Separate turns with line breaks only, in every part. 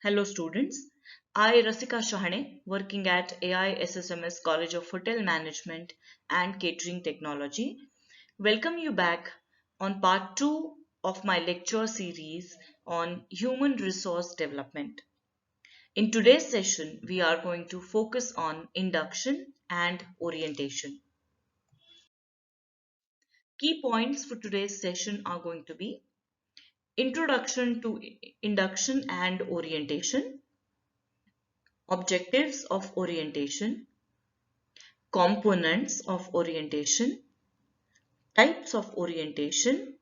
Hello students, I Rasika Shahane working at AI SSMS College of Hotel Management and Catering Technology. Welcome you back on part 2 of my lecture series on human resource development. In today's session, we are going to focus on induction and orientation. Key points for today's session are going to be introduction to induction and orientation, objectives of orientation, components of orientation, types of orientation,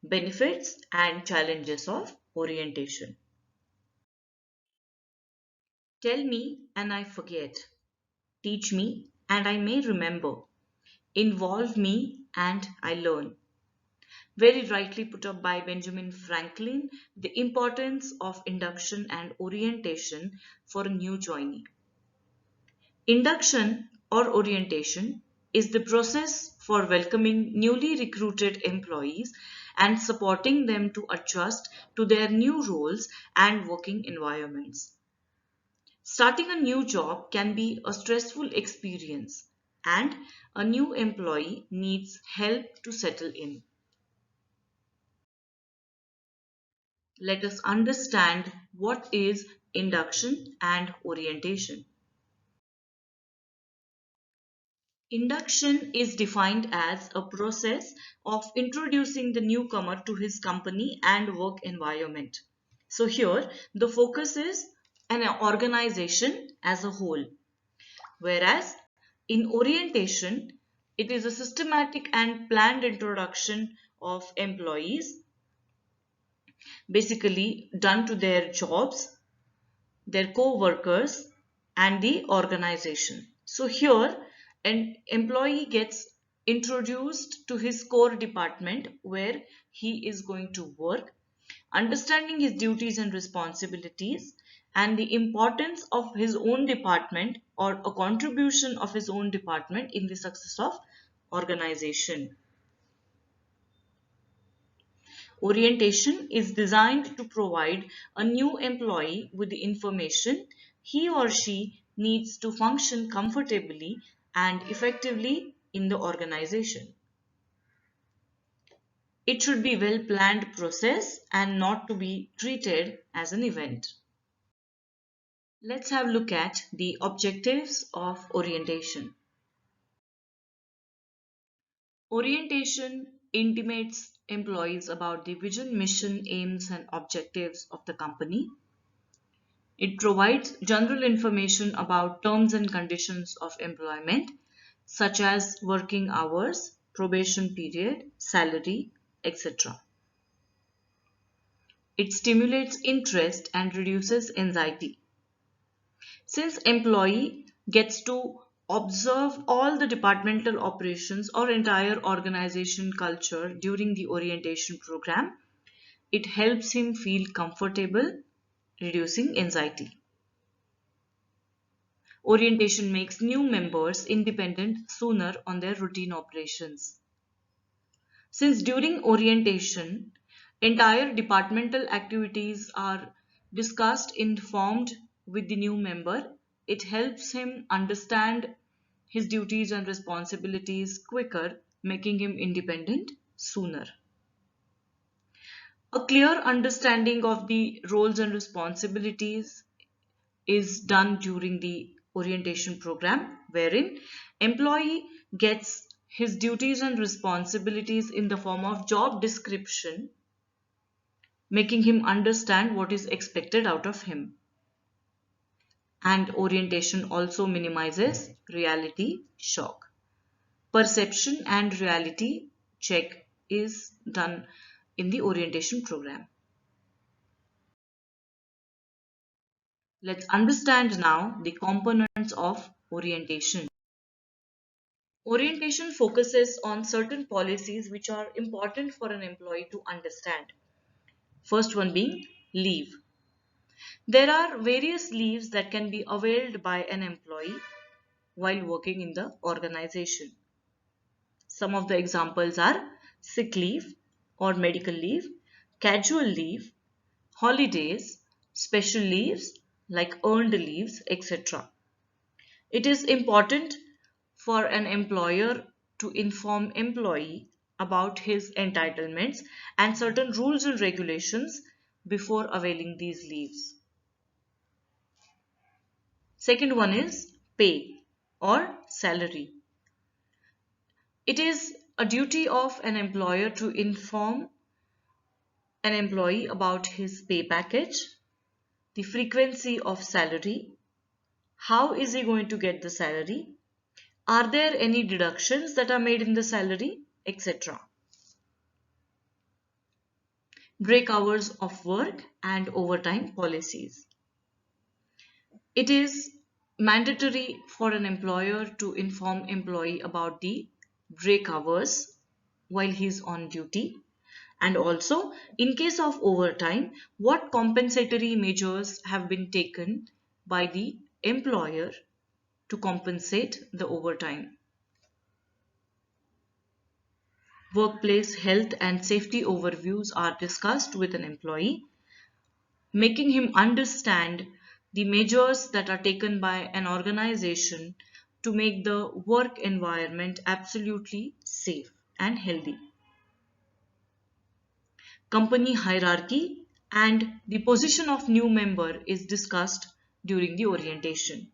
benefits and challenges of orientation. Tell me and I forget. Teach me and I may remember. Involve me and I learn. Very rightly put up by Benjamin Franklin, the importance of induction and orientation for a new joinee. Induction or orientation is the process for welcoming newly recruited employees and supporting them to adjust to their new roles and working environments. Starting a new job can be a stressful experience, and a new employee needs help to settle in. Let us understand what is induction and orientation. Induction is defined as a process of introducing the newcomer to his company and work environment. So here the focus is an organization as a whole, whereas in orientation it is a systematic and planned introduction of employees basically done to their jobs, their co-workers and the organization. So here an employee gets introduced to his core department where he is going to work, understanding his duties and responsibilities and the importance of his own department or a contribution of his own department in the success of organization. Orientation is designed to provide a new employee with the information he or she needs to function comfortably and effectively in the organization. It should be a well planned process and not to be treated as an event. Let's have a look at the objectives of orientation. Orientation intimates employees about the vision, mission, aims, and objectives of the company. It provides general information about terms and conditions of employment, such as working hours, probation period, salary, etc. It stimulates interest and reduces anxiety. Since employee gets to observe all the departmental operations or entire organization culture during the orientation program, it helps him feel comfortable, reducing anxiety. Orientation makes new members independent sooner on their routine operations. Since during orientation, entire departmental activities are discussed, informed with the new member, it helps him understand his duties and responsibilities quicker, making him independent sooner. A clear understanding of the roles and responsibilities is done during the orientation program, wherein employee gets his duties and responsibilities in the form of job description, making him understand what is expected out of him. And orientation also minimizes reality shock. Perception and reality check is done in the orientation program. Let's understand now the components of orientation. Orientation focuses on certain policies which are important for an employee to understand. First one being leave. There are various leaves that can be availed by an employee while working in the organization. Some of the examples are sick leave or medical leave, casual leave, holidays, special leaves like earned leaves, etc. It is important for an employer to inform employee about his entitlements and certain rules and regulations before availing these leaves. Second one is pay or salary. It is a duty of an employer to inform an employee about his pay package, the frequency of salary, how is he going to get the salary, are there any deductions that are made in the salary, etc. Break hours of work and overtime policies. It is mandatory for an employer to inform employee about the break hours while he is on duty, and also in case of overtime what compensatory measures have been taken by the employer to compensate the overtime. Workplace health and safety overviews are discussed with an employee, making him understand the measures that are taken by an organization to make the work environment absolutely safe and healthy. Company hierarchy and the position of new member is discussed during the orientation.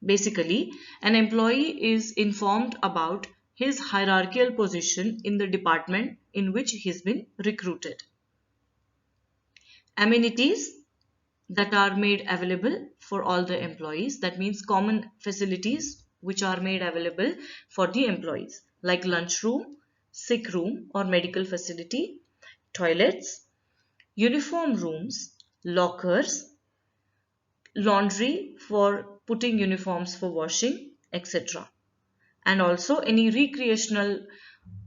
Basically, an employee is informed about his hierarchical position in the department in which he has been recruited. Amenities that are made available for all the employees, that means common facilities which are made available for the employees like lunchroom, sick room or medical facility, toilets, uniform rooms, lockers, laundry for putting uniforms for washing, etc. And also any recreational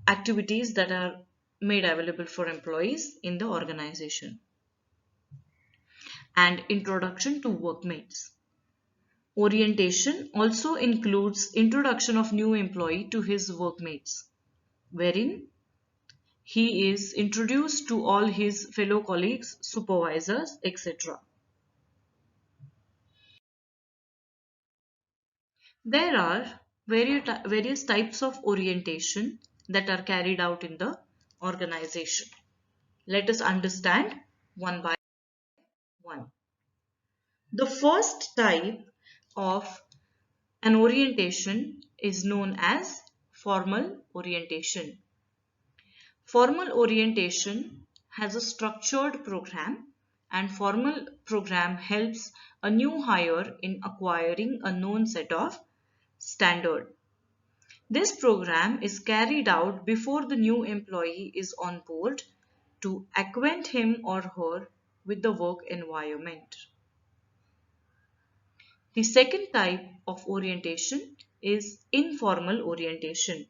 activities that are made available for employees in the organization. And introduction to workmates. Orientation also includes introduction of new employee to his workmates, wherein he is introduced to all his fellow colleagues, supervisors, etc. There are various types of orientation that are carried out in the organization. Let us understand one by one. The first type of an orientation is known as formal orientation. Formal orientation has a structured program, and formal program helps a new hire in acquiring a known set of standard. This program is carried out before the new employee is on board to acquaint him or her with the work environment. The second type of orientation is informal orientation,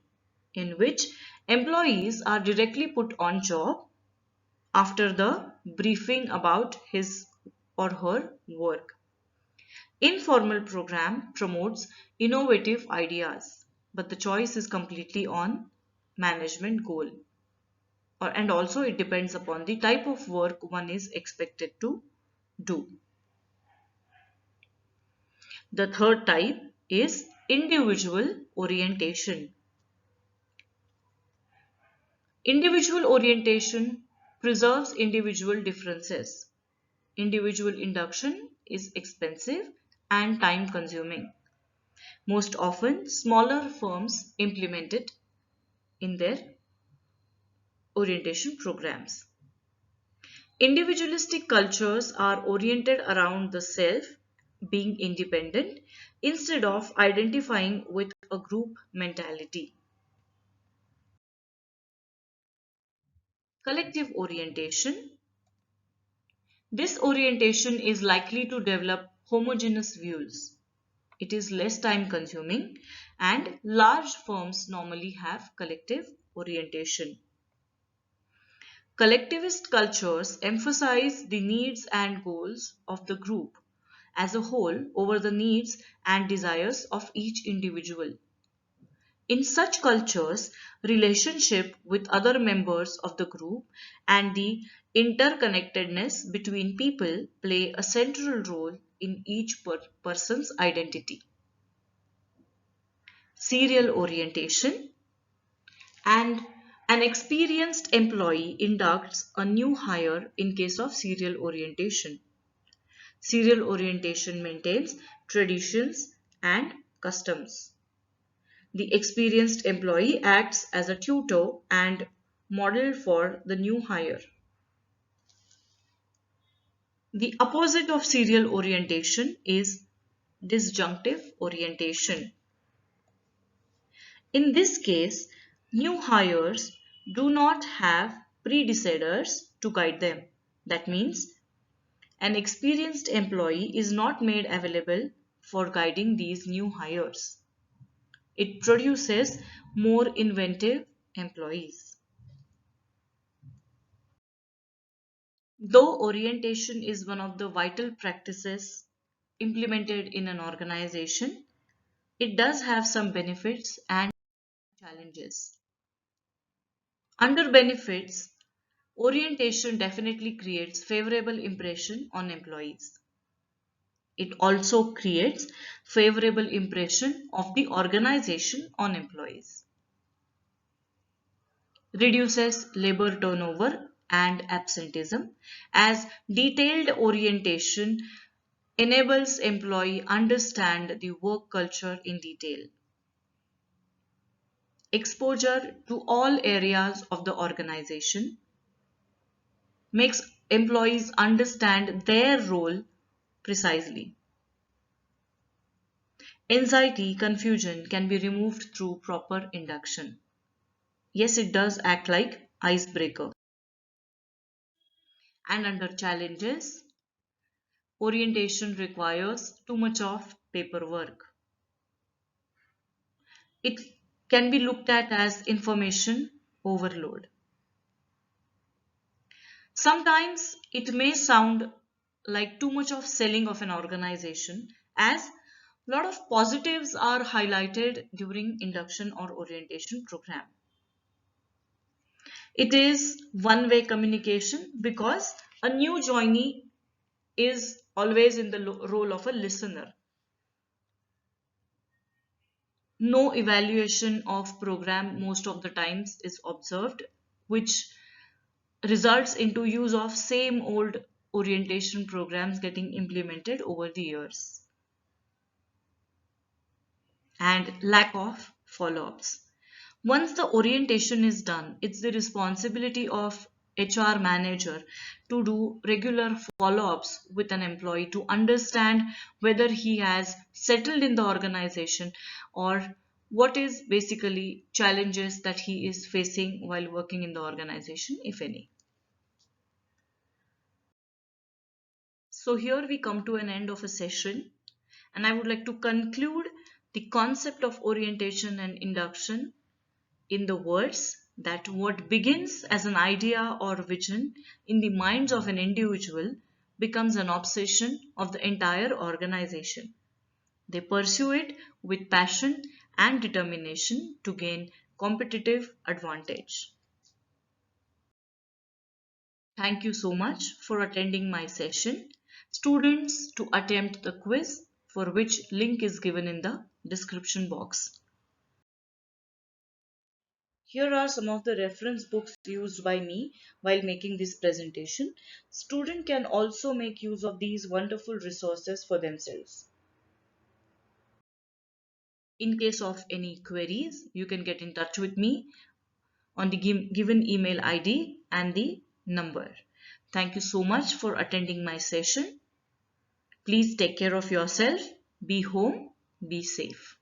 in which employees are directly put on job after the briefing about his or her work. Informal program promotes innovative ideas, but the choice is completely on management goal. And also it depends upon the type of work one is expected to do. The third type is individual orientation. Individual orientation preserves individual differences. Individual induction is expensive and time consuming. Most often, smaller firms implement it in their orientation programs. Individualistic cultures are oriented around the self, being independent, instead of identifying with a group mentality. Collective orientation. This orientation is likely to develop homogeneous views. It is less time consuming and large firms normally have collective orientation. Collectivist cultures emphasize the needs and goals of the group as a whole over the needs and desires of each individual. In such cultures, relationship with other members of the group and the interconnectedness between people play a central role in each person's identity. Serial orientation, and an experienced employee inducts a new hire in case of serial orientation. Serial orientation maintains traditions and customs. The experienced employee acts as a tutor and model for the new hire. The opposite of serial orientation is disjunctive orientation. In this case, new hires do not have predecessors to guide them. That means an experienced employee is not made available for guiding these new hires. It produces more inventive employees. Though orientation is one of the vital practices implemented in an organization, it does have some benefits and challenges. Under benefits, orientation definitely creates favorable impression on employees. It also creates favorable impression of the organization on employees. Reduces labor turnover and absenteeism, as detailed orientation enables employee understand the work culture in detail. Exposure to all areas of the organization makes employees understand their role precisely. Anxiety, confusion can be removed through proper induction. Yes, it does act like icebreaker. And under challenges, orientation requires too much of paperwork. It can be looked at as information overload. Sometimes it may sound like too much of selling of an organization, as a lot of positives are highlighted during induction or orientation program. It is one-way communication because a new joinee is always in the role of a listener. No evaluation of program most of the times is observed, which results into use of same old orientation programs getting implemented over the years. And lack of follow-ups. Once the orientation is done, it's the responsibility of HR manager to do regular follow-ups with an employee to understand whether he has settled in the organization or what is basically challenges that he is facing while working in the organization, if any. So here we come to an end of a session, and I would like to conclude the concept of orientation and induction in the words that what begins as an idea or vision in the minds of an individual becomes an obsession of the entire organization. They pursue it with passion and determination to gain competitive advantage. Thank you so much for attending my session. Students, to attempt the quiz, for which link is given in the description box. Here are some of the reference books used by me while making this presentation. Student can also make use of these wonderful resources for themselves. In case of any queries, you can get in touch with me on the given email ID and the number. Thank you so much for attending my session. Please take care of yourself. Be home. Be safe.